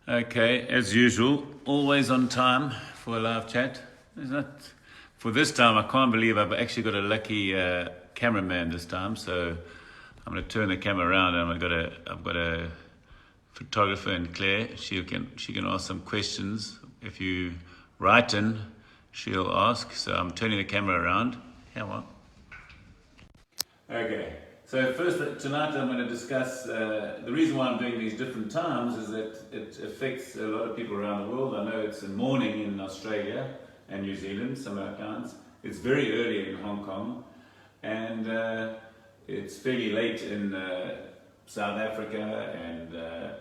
Okay, as usual, always on time for a live chat. Is that for this time? I can't believe I've actually got a lucky cameraman this time. So I'm going to turn the camera around, and I've got a photographer in Claire. She can ask some questions. If you write in, she'll ask. So I'm turning the camera around. Come on. Okay. So first, tonight I'm going to discuss, the reason why I'm doing these different times is that it affects a lot of people around the world. I know it's in morning in Australia and New Zealand, some accounts. It's very early in Hong Kong, and it's fairly late in South Africa, and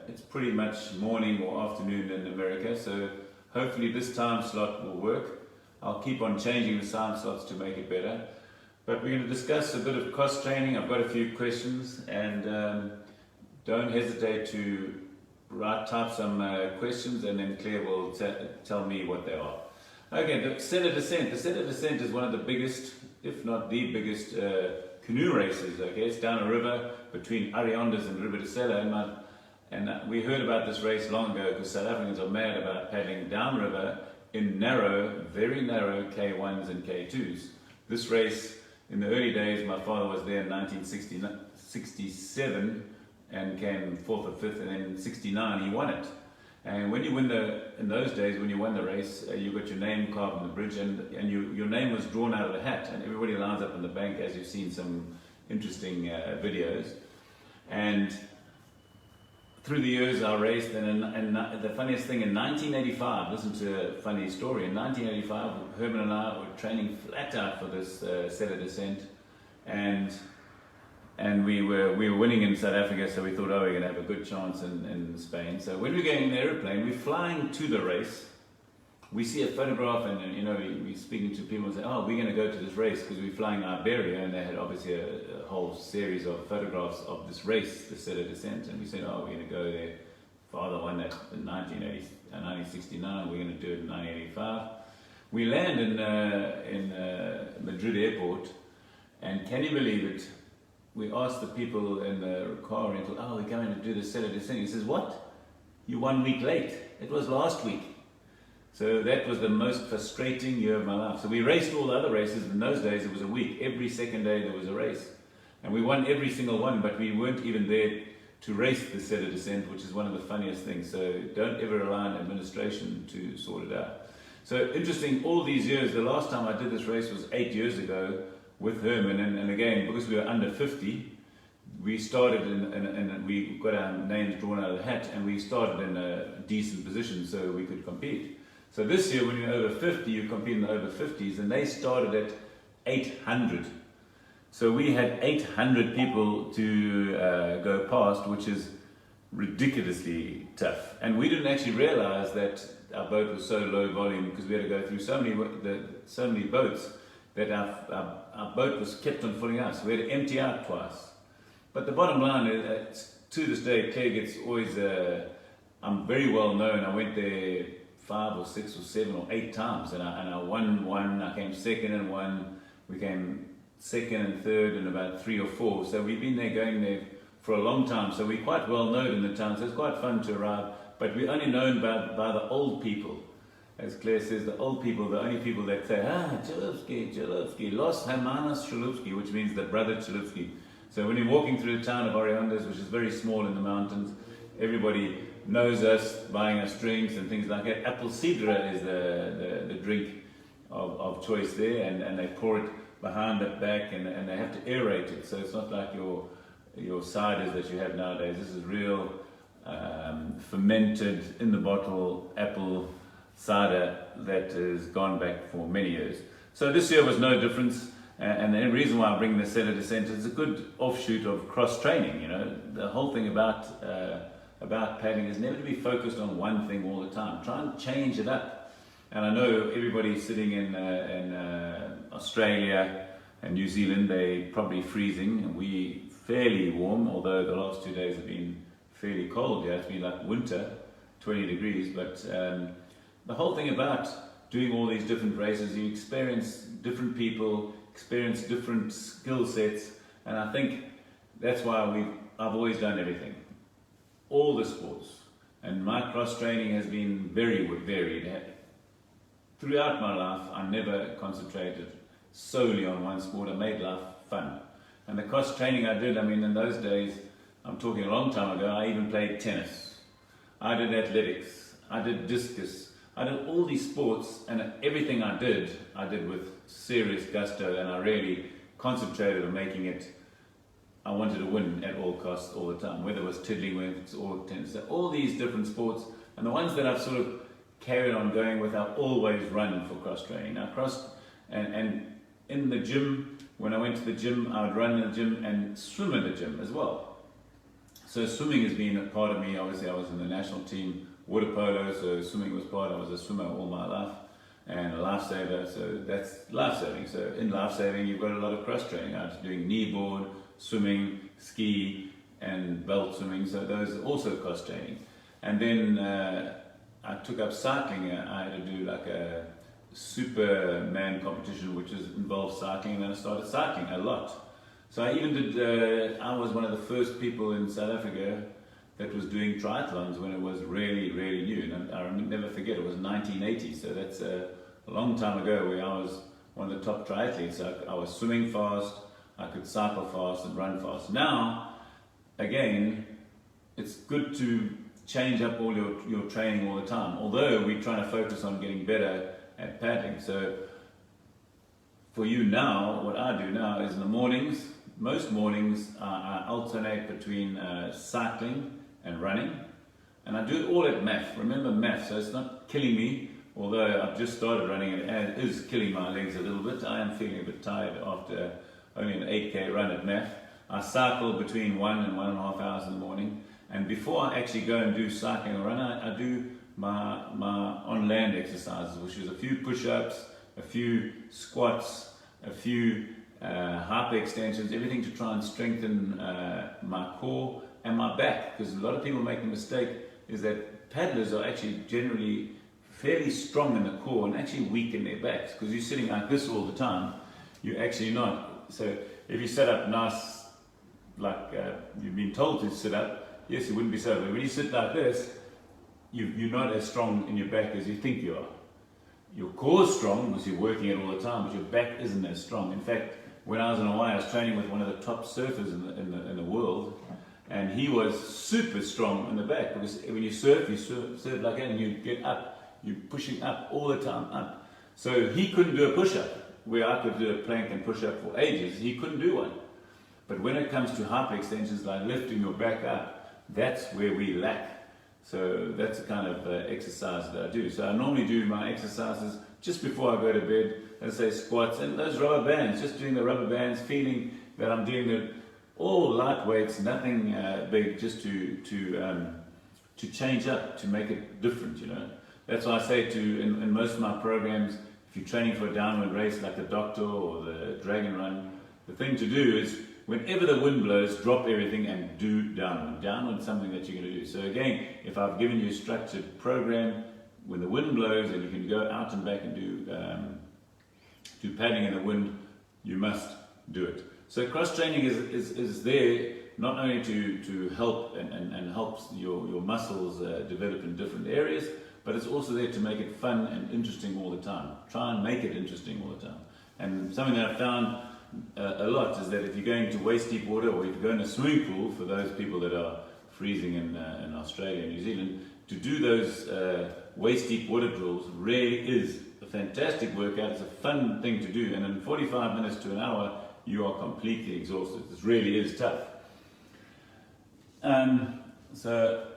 it's pretty much morning or afternoon in America. So hopefully this time slot will work. I'll keep on changing the time slots to make it better. But we're going to discuss a bit of cross training. I've got a few questions, and don't hesitate to type some questions, and then Claire will tell me what they are. Okay, the Sella descent. The Sella descent is one of the biggest, if not the biggest, canoe races. Okay, it's down a river between Ariondas and River de Sella, and we heard about this race long ago because South Africans are mad about paddling downriver in narrow, very narrow K1s and K2s. This race, in the early days, my father was there in 1967 and came fourth or fifth, and then in 69 he won it. And when you win in those days, when you won the race, you got your name carved on the bridge, and your name was drawn out of the hat, and everybody lines up in the bank, as you've seen some interesting videos. And through the years I raced, and the funniest thing, in 1985, listen to a funny story, in 1985 Herman and I were training flat out for this Sella descent, and we were winning in South Africa, so we thought, oh, we're going to have a good chance in Spain. So when we're going in the aeroplane, we're flying to the race, we see a photograph, and we're speaking to people and say, oh, we're going to go to this race because we're flying Iberia, and they had obviously a whole series of photographs of this race, the Sella descent, and we said, oh, we're going to go there. Father won that in 1969, we're going to do it in 1985. We land in Madrid airport, and can you believe it? We asked the people in the car rental, oh, we're going to do the Sella descent. He says, what? You're 1 week late. It was last week. So that was the most frustrating year of my life. So we raced all the other races. In those days, it was a week. Every second day there was a race. And we won every single one, but we weren't even there to race the Sella descent, which is one of the funniest things. So don't ever rely on administration to sort it out. So interesting, all these years, the last time I did this race was 8 years ago with Herman. And again, because we were under 50, we started and we got our names drawn out of the hat, and we started in a decent position so we could compete. So this year, when you're over 50, you compete in the over 50s, and they started at 800. So we had 800 people to go past, which is ridiculously tough. And we didn't actually realize that our boat was so low volume because we had to go through so many boats that our boat was kept on filling out. So we had to empty out twice. But the bottom line is, to this day, Claire gets always, I'm very well known. I went there 5 or 6 or 7 or 8 times, and I won one. I came second in one. We came second and third in about 3 or 4. So we've been going there for a long time. So we're quite well known in the town. So it's quite fun to arrive. But we're only known by the old people. As Claire says, the old people, the only people that say, Chalupski, Los Hermanos Chalupski, which means the brother Chalupski. So when you're walking through the town of Ariondas, which is very small in the mountains, everybody knows us, buying us drinks and things like that. Apple cidra is the drink of choice there, and they pour it behind the back, and they have to aerate it. So it's not like your ciders that you have nowadays. This is real fermented, in the bottle apple cider that has gone back for many years. So this year was no difference. And the reason why I bring the Sella descent is a good offshoot of cross training. The whole thing about paddling is never to be focused on one thing all the time. Try and change it up. And I know everybody sitting in Australia and New Zealand, they're probably freezing, and we fairly warm, although the last 2 days have been fairly cold. Yeah, it's been like winter, 20 degrees. But the whole thing about doing all these different races, you experience different people, experience different skill sets, and I think that's why I've always done everything. All the sports. And my cross training has been very varied. Throughout my life, I never concentrated solely on one sport. I made life fun. And the cross training I did, I mean, in those days, I'm talking a long time ago, I even played tennis. I did athletics. I did discus. I did all these sports, and everything I did with serious gusto, and I really concentrated on making it. I wanted to win at all costs all the time, whether it was tiddlywinks or tennis, all these different sports. And the ones that I've sort of carried on going with, I've always run for cross training. Now, and in the gym, when I went to the gym, I would run in the gym and swim in the gym as well. So swimming has been a part of me. Obviously, I was in the national team, water polo, so swimming was part. I was a swimmer all my life, and a lifesaver, so that's life-saving. So in life-saving, you've got a lot of cross training. I was doing kneeboard, swimming, ski, and belt swimming, so those are also cross training. And then I took up cycling. I had to do like a Superman competition, which involved cycling, and then I started cycling a lot. So I even did, I was one of the first people in South Africa that was doing triathlons when it was really, really new. And I never forget, it was 1980, so that's a long time ago, where I was one of the top triathletes. So I was swimming fast, I could cycle fast and run fast. Now, again, it's good to change up all your training all the time, although we're trying to focus on getting better at paddling. So for you now, what I do now is in the mornings, most mornings I alternate between cycling and running, and I do it all at MAF. Remember MAF, so it's not killing me, although I've just started running and it is killing my legs a little bit. I am feeling a bit tired after only an 8K run at MAF. I cycle between 1 and 1.5 hours in the morning, and before I actually go and do cycling or run, I do my on-land exercises, which is a few push-ups, a few squats, a few hyper-extensions, everything to try and strengthen my core and my back, because a lot of people make the mistake is that paddlers are actually generally fairly strong in the core and actually weak in their backs, because you're sitting like this all the time. You're actually not. So if you sit up nice, like you've been told to sit up, yes, you wouldn't be so, but when you sit like this, you're not as strong in your back as you think you are. Your core is strong because you're working it all the time, but your back isn't as strong. In fact, when I was in Hawaii, I was training with one of the top surfers in the world, and he was super strong in the back, because when you surf like that, and you get up, you're pushing up all the time, up. So he couldn't do a push-up, where I could do a plank and push-up for ages. He couldn't do one. But when it comes to hyper-extensions, like lifting your back up, that's where we lack. So that's the kind of exercise that I do. So I normally do my exercises just before I go to bed, let's say squats, and those rubber bands, just doing the rubber bands, feeling that I'm doing it all light weights, nothing big, just to change up, to make it different, you know. That's why I say in most of my programs, if you're training for a downward race like the Doctor or the Dragon Run, the thing to do is, whenever the wind blows, drop everything and do downward. Downward is something that you're going to do. So again, if I've given you a structured program, when the wind blows and you can go out and back and do paddling in the wind, you must do it. So cross training is there not only to help and helps your muscles develop in different areas, but it's also there to make it fun and interesting all the time. Try and make it interesting all the time. And something that I've found a lot is that if you're going to waist deep water, or if you go in a swimming pool, for those people that are freezing in Australia and New Zealand, to do those waist deep water drills really is a fantastic workout. It's a fun thing to do, and in 45 minutes to an hour you are completely exhausted. This really is tough. So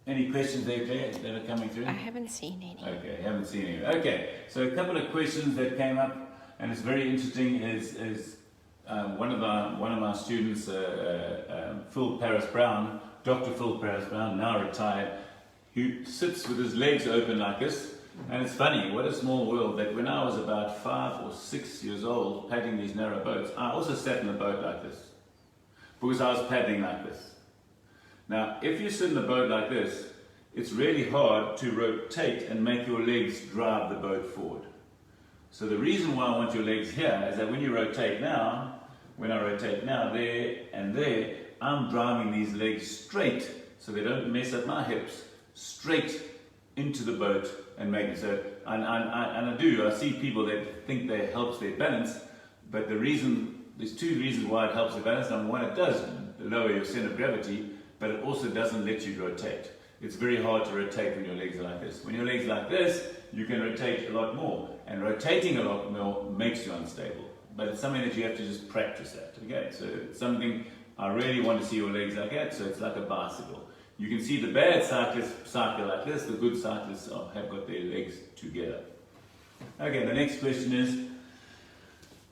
any questions there, Claire, that are coming through? I haven't seen any. Okay, haven't seen any. Okay, so a couple of questions that came up, and it's very interesting. Is one of my students, Phil Paris Brown, Dr. Phil Paris Brown, now retired, who sits with his legs open like this. And it's funny, what a small world, that when I was about 5 or 6 years old, paddling these narrow boats, I also sat in a boat like this, because I was paddling like this. Now, if you sit in a boat like this, it's really hard to rotate and make your legs drive the boat forward. So the reason why I want your legs here is that when you rotate now, when I rotate now, there and there, I'm driving these legs straight so they don't mess up my hips straight into the boat and make it. So, I see people that think that helps their balance, but there's two reasons why it helps their balance. Number one, it does lower your center of gravity, but it also doesn't let you rotate. It's very hard to rotate when your legs are like this. When your legs are like this, you can rotate a lot more, and rotating a lot more makes you unstable. But it's something that you have to just practice at. Okay, so it's something I really want to see your legs like that. So it's like a bicycle. You can see the bad cyclists cycle like this. The good cyclists have got their legs together. Okay, the next question is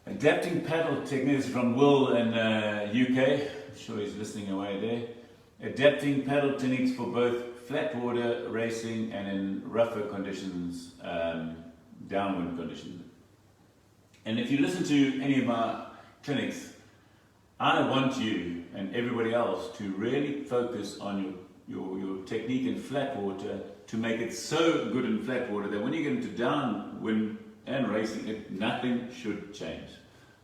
adapting paddle techniques from Will in UK. I'm sure he's listening away there. Adapting paddle techniques for both flat water racing and in rougher conditions, downwind conditions. And if you listen to any of my clinics, I want you and everybody else to really focus on your technique in flat water to make it so good in flat water that when you get into downwind and racing, nothing should change.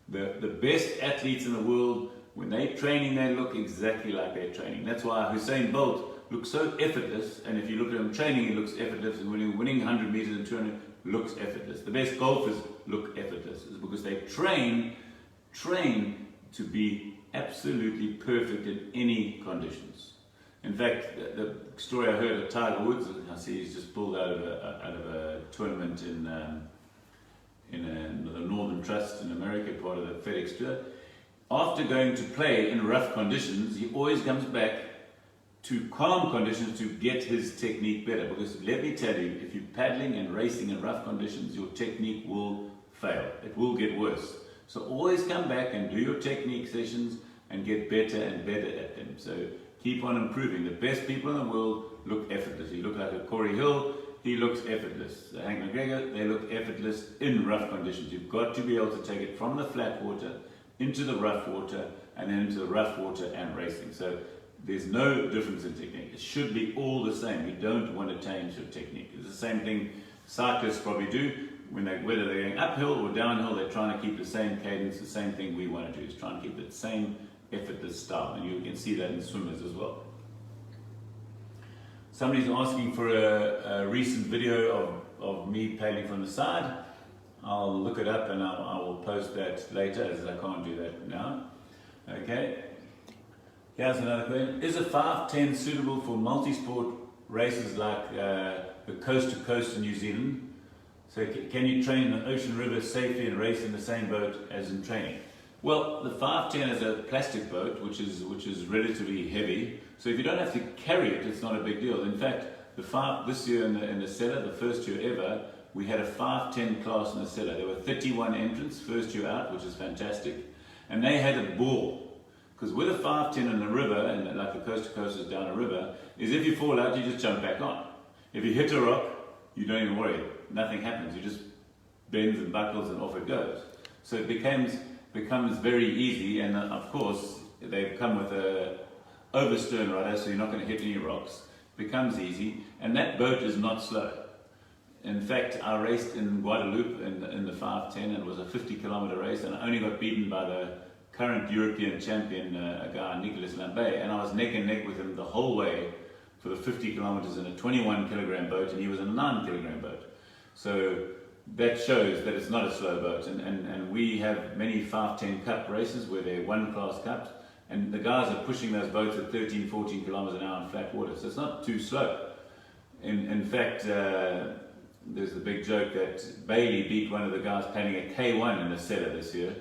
The best athletes in the world, when they're training, they look exactly like they're training. That's why Usain Bolt looks so effortless, and if you look at him training, he looks effortless, and when he's winning 100 meters and 200, looks effortless. The best golfers look effortless. It's because they train to be absolutely perfect in any conditions. In fact, the story I heard of Tiger Woods, I see he's just pulled out of a tournament in the Northern Trust in America, part of the FedEx Tour. After going to play in rough conditions, he always comes back to calm conditions to get his technique better. Because let me tell you, if you're paddling and racing in rough conditions, your technique will fail. It will get worse. So always come back and do your technique sessions and get better and better at them. So keep on improving. The best people in the world look effortless. You look like a Corey Hill, he looks effortless. Hank McGregor, they look effortless in rough conditions. You've got to be able to take it from the flat water into the rough water and then into the rough water and racing. So there's no difference in technique. It should be all the same. You don't want to change your technique. It's the same thing cyclists probably do. Whether they're going uphill or downhill, they're trying to keep the same cadence. The same thing we want to do is try and keep the same effortless style. And you can see that in swimmers as well. Somebody's asking for a recent video of me paddling from the side. I'll look it up and I will post that later, as I can't do that now. Okay. Here's another question. Is a 510 suitable for multi-sport races like the coast to coast in New Zealand? So can you train in the ocean river safely and race in the same boat as in training? Well, the 510 is a plastic boat, which is relatively heavy. So if you don't have to carry it, it's not a big deal. In fact, this year in the Sella, the first year ever, we had a 510 class in the Sella. There were 31 entrants, first year out, which is fantastic. And they had a ball. Because with a 510 in the river, and like the coast to coast is down a river, is if you fall out, you just jump back on. If you hit a rock, you don't even worry. Nothing happens. You just bends and buckles and off it goes. So it becomes very easy, and of course, they come with a overstern rudder, so you're not going to hit any rocks. It becomes easy, and that boat is not slow. In fact, I raced in Guadeloupe in the 510, and it was a 50-kilometer race, and I only got beaten by the current European champion, a guy, Nicolas Lambert, and I was neck and neck with him the whole way for the 50 kilometers in a 21-kilogram boat, and he was in a 9-kilogram boat. So that shows that it's not a slow boat, and we have many 510 Cup races where they're one-class cups, and the guys are pushing those boats at 13, 14 kilometers an hour in flat water, so it's not too slow. In fact, there's the big joke that Bailey beat one of the guys paddling a K1 in the Sella this year,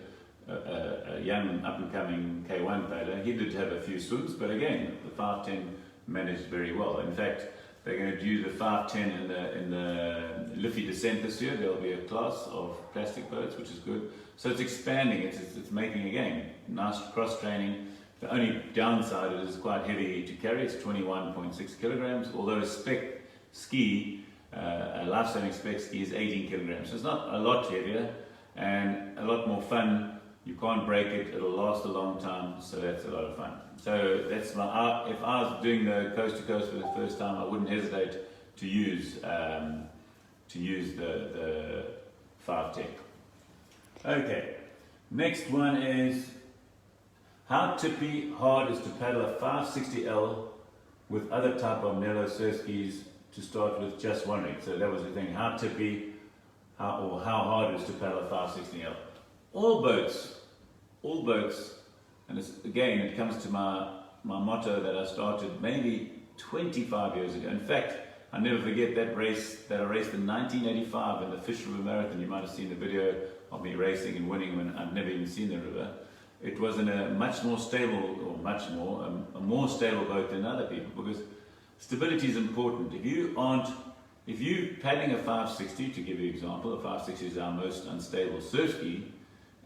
a young up-and-coming K1 paddler. He did have a few swims, but again, the 510 managed very well. In fact, they're going to do the 510 in the Liffey Descent this year. There'll be a class of plastic boats, which is good. So it's expanding, it's making, again, nice cross-training. The only downside is it's quite heavy to carry. It's 21.6 kilograms, although a spec ski, a life-saving spec ski is 18 kilograms. So it's not a lot heavier and a lot more fun. You can't break it, it'll last a long time, so that's a lot of fun. So that's if I was doing the coast to coast for the first time, I wouldn't hesitate to use the 510. Okay, next one is how tippy hard is to paddle a 560L with other type of narrow surf skis to start with just one rig. So that was the thing, how tippy, how hard it is to paddle a 560L. All boats, and again, it comes to my motto that I started maybe 25 years ago. In fact, I'll never forget that race that I raced in 1985 in the Fish River Marathon. You might have seen the video of me racing and winning when I'd never even seen the river. It was in a much more stable, or a more stable boat than other people, because stability is important. If you paddling a 560, to give you an example, a 560 is our most unstable surf ski,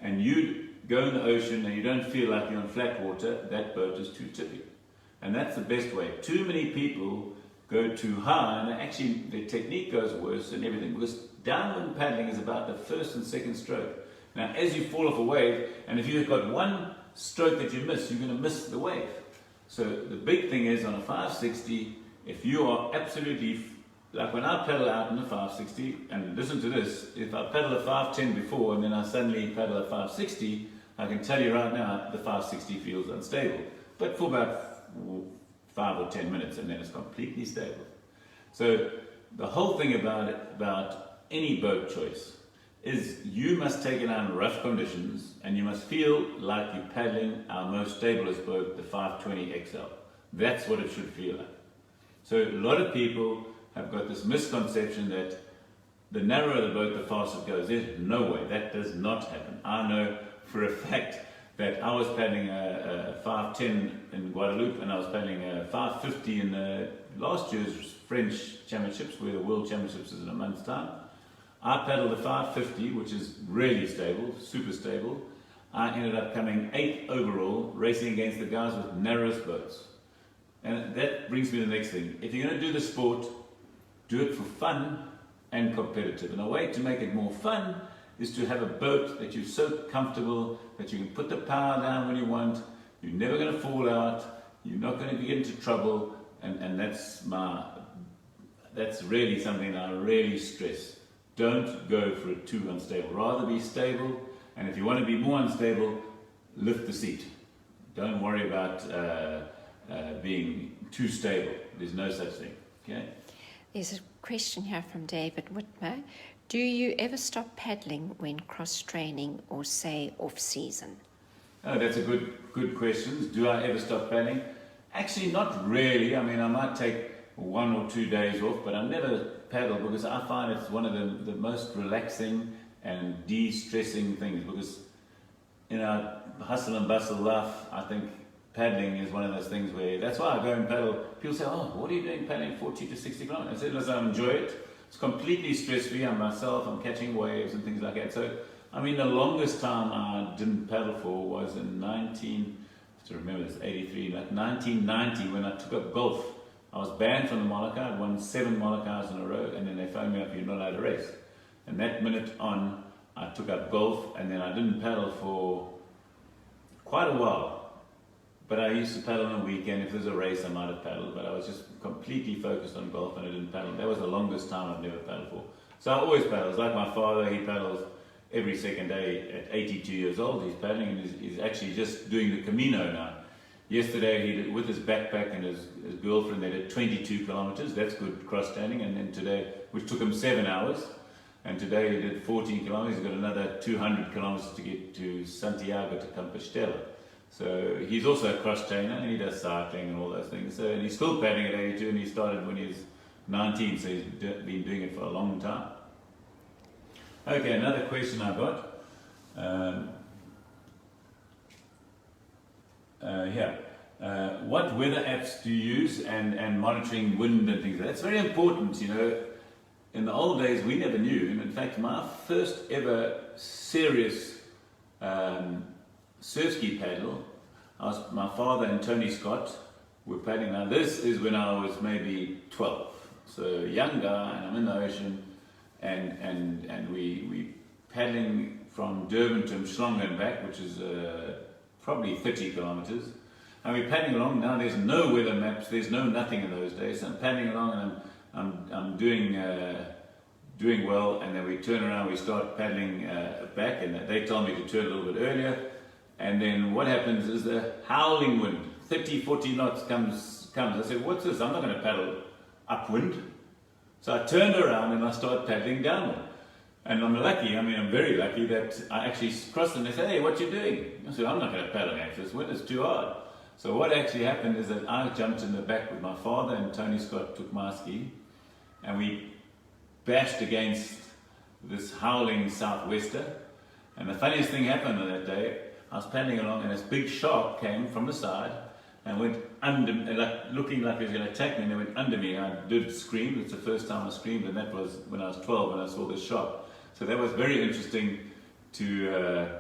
and you go in the ocean and you don't feel like you're on flat water, that boat is too tippy. And that's the best way. Too many people go too high, and actually their technique goes worse and everything, because downwind paddling is about the first and second stroke. Now, as you fall off a wave, and if you've got one stroke that you miss, you're going to miss the wave. So the big thing is on a 560, if you are absolutely, like when I paddle out in a 560, and listen to this, if I paddle a 510 before and then I suddenly paddle a 560, I can tell you right now the 560 feels unstable. But for about 5 or 10 minutes, and then it's completely stable. So the whole thing about any boat choice is you must take it out in rough conditions, and you must feel like you're paddling our most stablest boat, the 520 XL. That's what it should feel like. So a lot of people have got this misconception that the narrower the boat, the faster it goes. There's no way. That does not happen. I know for a fact that I was paddling a 510 in Guadeloupe, and I was paddling a 550 in last year's French Championships, where the World Championships is in a month's time. I paddled a 550, which is really stable, super stable. I ended up coming 8th overall, racing against the guys with narrowest boats. And that brings me to the next thing. If you're going to do the sport, do it for fun and competitive. And a way to make it more fun is to have a boat that you're so comfortable that you can put the power down when you want. You're never going to fall out. You're not going to get into trouble. And that's really something that I really stress. Don't go for it too unstable. Rather be stable. And if you want to be more unstable, lift the seat. Don't worry about being too stable. There's no such thing. Okay? There's a question here from David Whitmer. Do you ever stop paddling when cross-training or, say, off-season? Oh, that's a good question. Do I ever stop paddling? Actually, not really. I mean, I might take 1 or 2 days off, but I never paddle because I find it's one of the most relaxing and de-stressing things, because in our hustle and bustle life, I think paddling is one of those things where, that's why I go and paddle. People say, oh, what are you doing paddling 40 to 60 kilometers? I said, listen, I enjoy it. It's completely stress-free. I'm myself, I'm catching waves and things like that. So, I mean, the longest time I didn't paddle for was in 1990, when I took up golf. I was banned from the Molokai. I'd won 7 Molokais in a row, and then they phoned me up, you're not allowed to race. And that minute on, I took up golf, and then I didn't paddle for quite a while. But I used to paddle on a weekend. If there's a race, I might have paddled, but I was just completely focused on golf, and I didn't paddle. That was the longest time I've never paddled for. So I always paddle. It's like my father, he paddles every second day at 82 years old. He's paddling, and he's actually just doing the Canoe now. Yesterday, he did, with his backpack and his girlfriend, they did 22 kilometers. That's good cross-training. And then today, which took him 7 hours, and today he did 14 kilometers. He's got another 200 kilometers to get to Santiago to Compostela. So he's also a cross-trainer, and he does cycling and all those things. So, and he's still paddling at 82, and he started when he was 19, so he's been doing it for a long time. Okay, another question I got. What weather apps do you use, and monitoring wind and things? That's very important, you know. In the old days, we never knew. And in fact, my first ever serious surf ski paddle, my father and Tony Scott were paddling. Now this is when I was maybe 12. So young guy, and I'm in the ocean, and we paddling from Durban to Mhlongo and back, which is probably 30 kilometers. And we're paddling along. Now there's no weather maps, there's no nothing in those days. So I'm paddling along, and I'm doing well, and then we turn around, we start paddling back, and they tell me to turn a little bit earlier. And then what happens is the howling wind, 30, 40 knots, comes comes. I said, what's this? I'm not going to paddle upwind. So I turned around and I started paddling downwind. And I'm lucky, I'm very lucky that I actually crossed them. They said, hey, what you doing? I said, I'm not going to paddle against this wind, it's too hard. So what actually happened is that I jumped in the back with my father, and Tony Scott took my ski, and we bashed against this howling southwester. And the funniest thing happened on that day, I was paddling along and this big shark came from the side and went under, looking like he was going to attack me, and it went under me. I did scream. It's the first time I screamed, and that was when I was 12 when I saw this shark. So that was very interesting to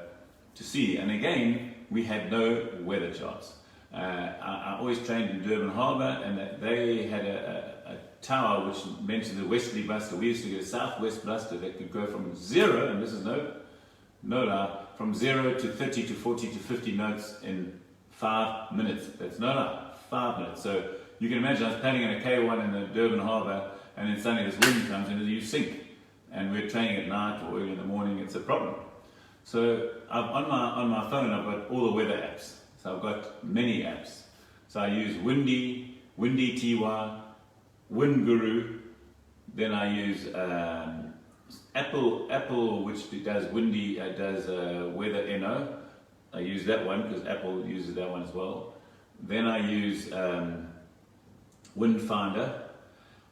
see. And again, we had no weather charts. I always trained in Durban Harbour, and they had a tower which mentioned the westerly buster. We used to get a southwest buster that could go from 0, and this is no lie, from 0 to 30 to 40 to 50 knots in 5 minutes. That's no lie, 5 minutes. So you can imagine I was paddling in a K1 in the Durban Harbour, and then suddenly this wind comes and you sink. And we're training at night or early in the morning, it's a problem. So on my phone, I've got all the weather apps. So I've got many apps. So I use Windy TY, Wind Guru. Then I use Apple, which does Windy, does Weather NO. I use that one because Apple uses that one as well. Then I use Wind Finder.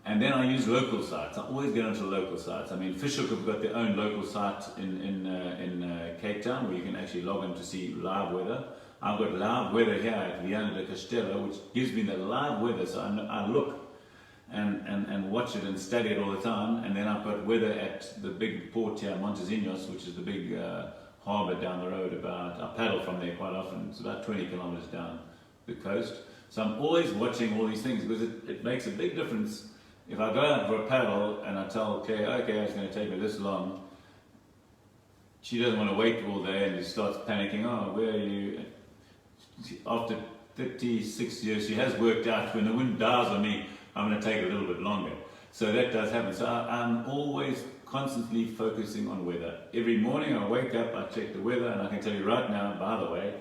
And then I use local sites. I always get onto local sites. Fishhook have got their own local site in Cape Town where you can actually log in to see live weather. I've got live weather here at Viana de Castelo, which gives me the live weather. So I look and watch it and study it all the time. And then I've got weather at the big port here, Montesinos, which is the big harbour down the road. I paddle from there quite often. It's about 20 kilometers down the coast. So I'm always watching all these things because it makes a big difference. If I go out for a paddle and I tell Claire, okay, it's going to take me this long, she doesn't want to wait all day and she starts panicking, oh, where are you? After 36 years, she has worked out when the wind dies on me, I'm going to take a little bit longer. So that does happen. So I'm always constantly focusing on weather. Every morning I wake up, I check the weather, and I can tell you right now, by the way,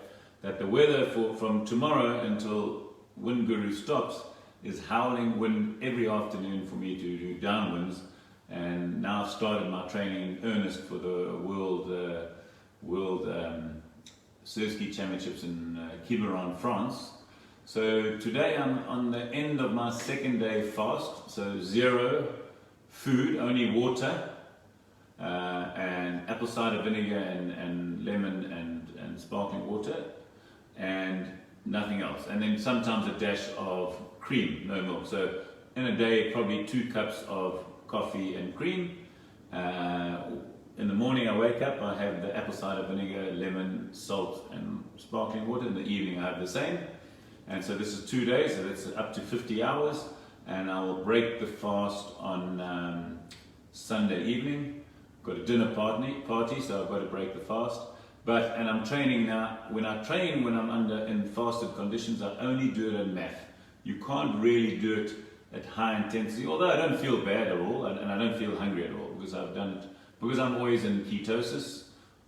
that the weather from tomorrow until Wind Guru stops is howling wind every afternoon for me to do downwinds, and now I've started my training in earnest for the World Surf Ski Championships in Quiberon, France. So today I'm on the end of my second day fast, so 0 food, only water, and apple cider vinegar and lemon and sparkling water, and nothing else. And then sometimes a dash of cream, no milk. So in a day, probably 2 cups of coffee and cream. In the morning I wake up, I have the apple cider vinegar, lemon, salt and sparkling water. In the evening I have the same. And so this is 2 days, so that's up to 50 hours. And I will break the fast on Sunday evening. Got a dinner party, so I've got to break the fast. And I'm training now. When I'm in fasted conditions, I only do it in math. You can't really do it at high intensity, although I don't feel bad at all, and I don't feel hungry at all, because I've done it, because I'm always in ketosis,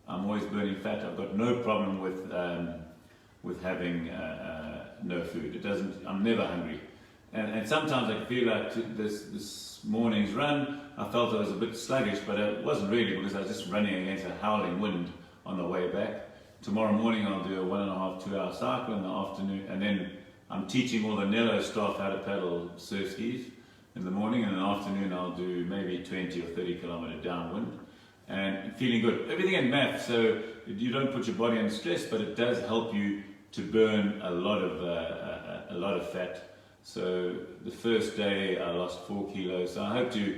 I'm always burning fat. I've got no problem with having no food. I'm never hungry. And sometimes I feel like this morning's run, I felt I was a bit sluggish, but it wasn't really, because I was just running against a howling wind on the way back. Tomorrow morning I'll do a 1.5 to 2 hour cycle in the afternoon, and then I'm teaching all the Nello staff how to paddle surf skis in the morning, and in the afternoon I'll do maybe 20 or 30 kilometer downwind, and feeling good. Everything in math, so you don't put your body under stress, but it does help you to burn a lot of fat. So the first day I lost 4 kilos, so I hope to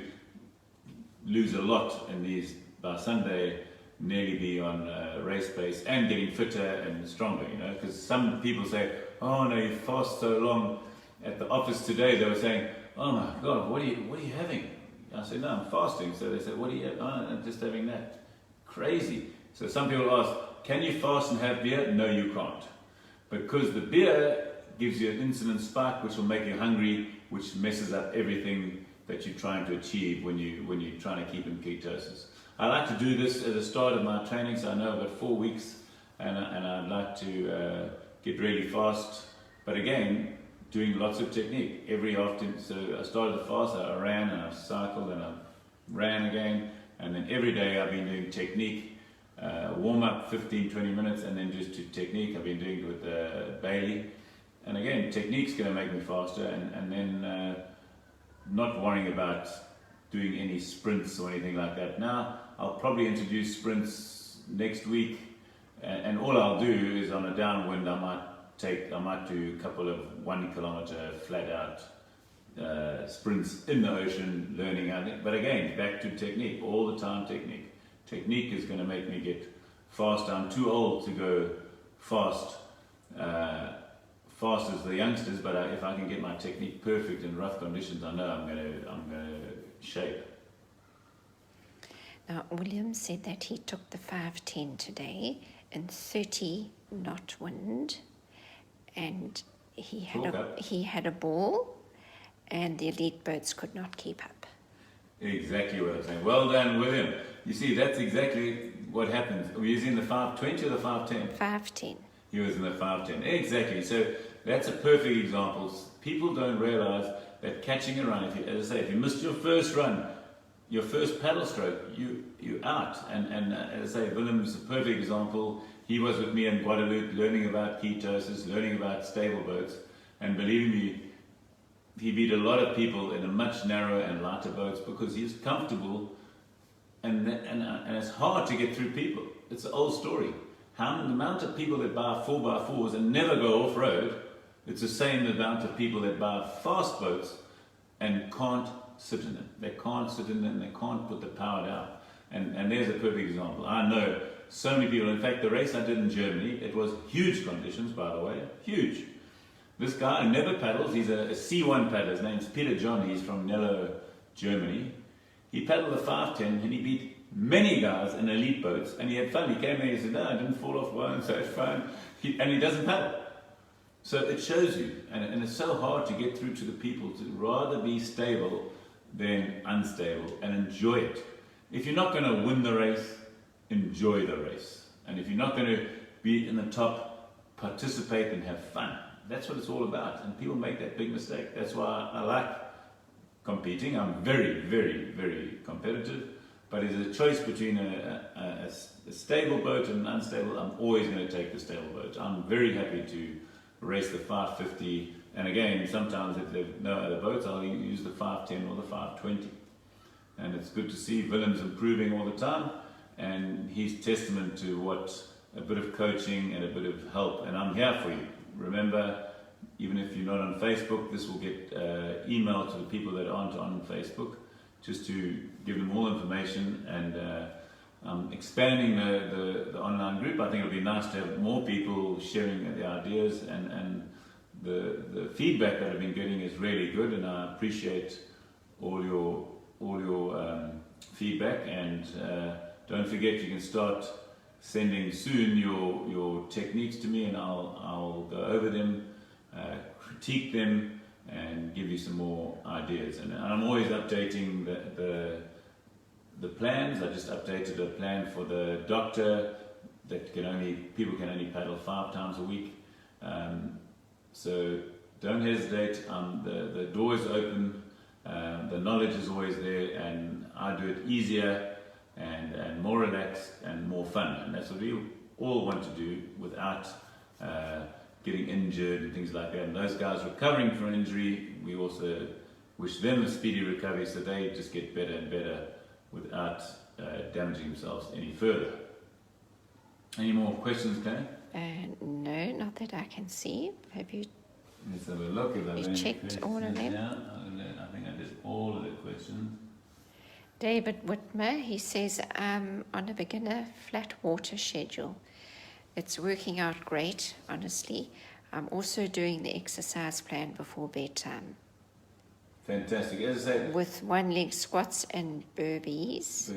lose a lot in these by Sunday, nearly be on race pace and getting fitter and stronger, because some people say, oh no, you fast so long. At the office today they were saying, oh my God, what are you having? I said, no, I'm fasting. So they said, what are you having? Oh, I'm just having that. Crazy. So some people ask, can you fast and have beer? No, you can't. Because the beer gives you an insulin spike, which will make you hungry, which messes up everything that you're trying to achieve when you're trying to keep in ketosis. I like to do this at the start of my training, so I know I've got 4 weeks, and I'd like to get really fast. But again, doing lots of technique every afternoon. So I started the fast, I ran and I cycled and I ran again, and then every day I've been doing technique, warm up 15-20 minutes, and then just to technique. I've been doing it with Bailey, and again, technique's going to make me faster, and then not worrying about doing any sprints or anything like that. Now I'll probably introduce sprints next week, and all I'll do is on a downwind I might do a couple of 1 kilometer flat out sprints in the ocean, learning how to, but again, back to technique, all the time technique. Technique is going to make me get fast. I'm too old to go fast as the youngsters, but if I can get my technique perfect in rough conditions, I know I'm going to shape. Now, William said that he took the 5:10 today in 30 knot wind, and he had a ball, and the elite boats could not keep up. Exactly what I'm saying. Well done, William. You see, that's exactly what happens. Were you in the 5:20 or the 5:10? 5:10. He was in the 5:10. Exactly. So that's a perfect example. People don't realize that catching a run, as I say, if you missed your first run, your first paddle stroke, you're out. And as I say, William's a perfect example. He was with me in Guadeloupe learning about ketosis, learning about stable boats, and believe me, he beat a lot of people in a much narrower and lighter boats because he's comfortable, and it's hard to get through people. It's an old story. The amount of people that buy 4x4s and never go off-road, it's the same amount of people that buy fast boats and can't sit in them. They can't sit in them, they can't put the power down. And there's a perfect example. I know so many people. In fact, the race I did in Germany, it was huge conditions, by the way, huge. This guy never paddles. He's a C1 paddler. His name's Peter John. He's from Nello, Germany. He paddled the 5:10 and he beat many guys in elite boats, and he had fun. He came there and he said, no, I didn't fall off one, so it's fine. And he doesn't paddle. So it shows you, and it's so hard to get through to the people to rather be stable than unstable and enjoy it. If you're not going to win the race, enjoy the race. And if you're not going to be in the top, participate and have fun. That's what it's all about, and people make that big mistake. That's why I like competing. I'm very, very, very competitive, but it's a choice between a stable boat and an unstable. I'm always going to take the stable boat. I'm very happy to race the 550, and again, sometimes if there's no other boats, I'll use the 510 or the 520. And it's good to see Willem's improving all the time, and he's testament to what a bit of coaching and a bit of help, and I'm here for you. Remember, even if you're not on Facebook, this will get emailed to the people that aren't on Facebook, just to give them all information. And I'm expanding the online group. I think it'll be nice to have more people sharing their ideas, and the feedback that I've been getting is really good, and I appreciate all your feedback. And don't forget, you can start sending soon your techniques to me, and I'll go over them, critique them, and give you some more ideas. And I'm always updating the plans. I just updated a plan for the doctor that people can only paddle 5 times a week. So don't hesitate. The door is open. The knowledge is always there, and I do it easier and more relaxed and more fun, and that's what we all want to do without getting injured and things like that. And those guys recovering from injury, we also wish them a speedy recovery, so they just get better and better without damaging themselves any further. Any more questions, Canoe? No, not that I can see. Have you? Let's have a look. You checked all of them? I think I did all of the questions. David Whitmer, he says, on a beginner flat water schedule. It's working out great, honestly. I'm also doing the exercise plan before bedtime. Fantastic. As I said, with 1-leg squats and burpees.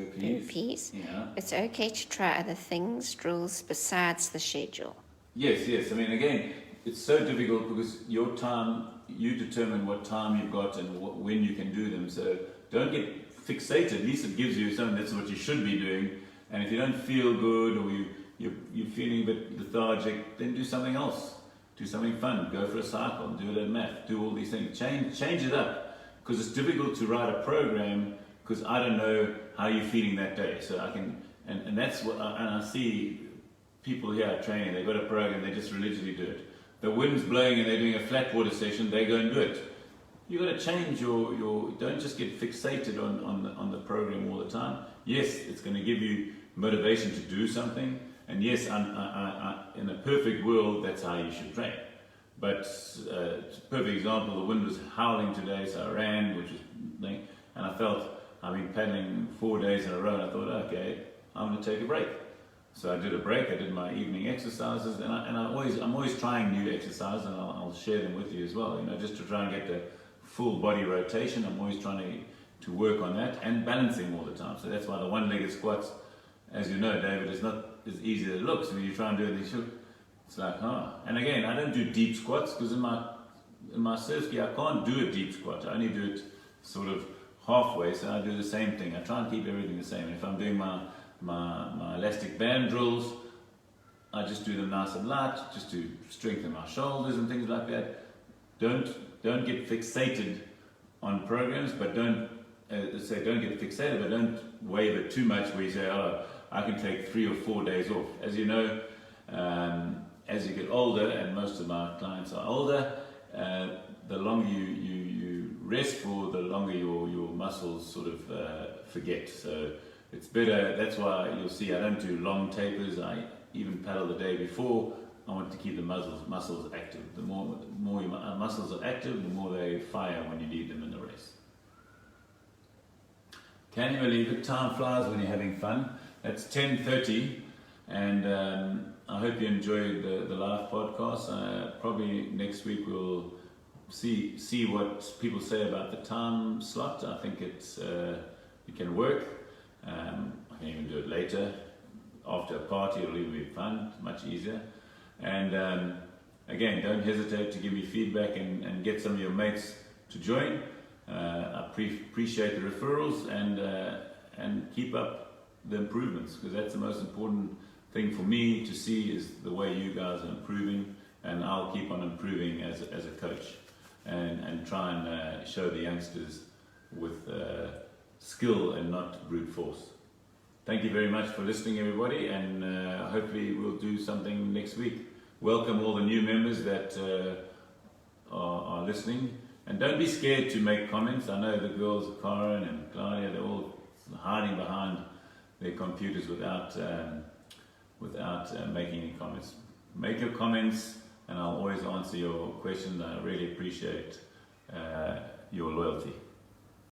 Yeah. It's okay to try other things, drills besides the schedule. Yes. I mean, again, it's so difficult because your time, you determine what time you've got and when you can do them. So don't get fixated. At least it gives you something. That's what you should be doing. And if you don't feel good, or you're feeling a bit lethargic, then do something else. Do something fun. Go for a cycle. Do a little math. Do all these things. Change it up, because it's difficult to write a program because I don't know how you're feeling that day. So I can, and that's what, and I see people here training. They've got a program. They just religiously do it. The wind's blowing and they're doing a flat water session. They go and do it. You've got to change your don't just get fixated on the program all the time. Yes, it's going to give you motivation to do something, and yes, in a perfect world, that's how you should train. But it's a perfect example, the wind was howling today, so I ran, which was, and I felt, I've been paddling 4 days in a row, and I thought, okay, I'm going to take a break. So I did a break, I did my evening exercises, and I'm always trying new exercises, and I'll share them with you as well, just to try and get the full body rotation. I'm always trying to work on that, and balancing all the time. So that's why the one-legged squats, as you know, David, is not as easy as it looks. When you try and do it, it's like, And again, I don't do deep squats, because in my surf ski, I can't do a deep squat. I only do it sort of halfway, so I do the same thing. I try and keep everything the same. If I'm doing my elastic band drills, I just do them nice and light, just to strengthen my shoulders and things like that. Don't get fixated on programs, but don't get fixated, but don't waver too much where you say, I can take 3 or 4 days off. As you know, as you get older, and most of my clients are older, the longer you rest for, the longer your muscles sort of forget. So it's better. That's why you'll see I don't do long tapers. I even paddle the day before. I want to keep the muscles active. The more your muscles are active, the more they fire when you need them in the race. Can you believe it? Time flies when you're having fun. It's 10:30, and I hope you enjoyed the live podcast. Probably next week we'll see what people say about the time slot. I think it can work. I can even do it later. After a party, it'll even be fun, much easier. And again, don't hesitate to give me feedback and get some of your mates to join. I appreciate the referrals, and keep up the improvements, because that's the most important thing for me to see, is the way you guys are improving, and I'll keep on improving as a coach, and try and show the youngsters with skill and not brute force. Thank you very much for listening, everybody, and hopefully we'll do something next week. Welcome all the new members that are listening, and don't be scared to make comments. I know the girls, Karen and Claudia, they're all hiding behind their computers without making any comments. Make your comments, and I'll always answer your questions. I really appreciate your loyalty.